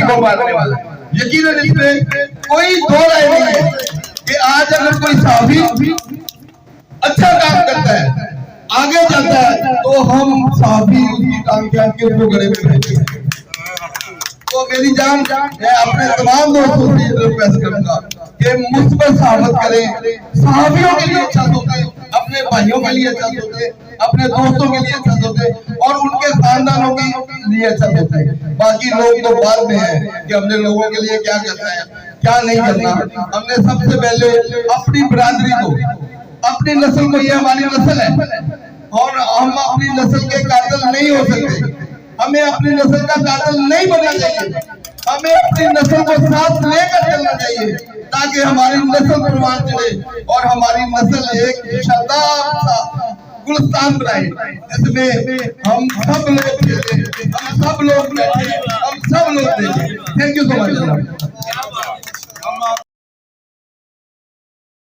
को मारने वाला। यकीनन इसमें कोई दो राय नहीं है कि आज अगर कोई साहबी अच्छा काम करता है, आगे जाता है, तो हम साहबी उसकी टांग के आगे उसको गले में बैठते हैं। तो मेरी जान, मैं अपने तमाम दोस्तों से रिक्वेस्ट करूंगा कि मुझ पर साबित करें, साहबियों के लिए अच्छा सोचें, अपने भाइयों के लिए अच्छा सोचें, अपने दोस्तों के लिए अच्छा सोचें और उनके खानदानों के लिए अच्छा सोचें। बाकी लोग तो बाद में है कि हमने लोगों के लिए क्या करना है, क्या नहीं करना। हमने सबसे पहले अपनी बिरादरी को, अपनी नस्ल को, ये हमारी नस्ल है और हम अपनी नस्ल के कातिल नहीं हो सकते। हमें अपनी नस्ल का कातिल नहीं बनना चाहिए। हमें अपनी नस्ल को साथ लेकर चलना चाहिए ताकि हमारी नस्ल परवान चढ़े और हमारी नस्ल एक शानदार सा गुलस्तान बनाए जिसमें हम सब लोग खेलें, हम सब लोग बैठे, हम सब लोग देखें। Thank you so much.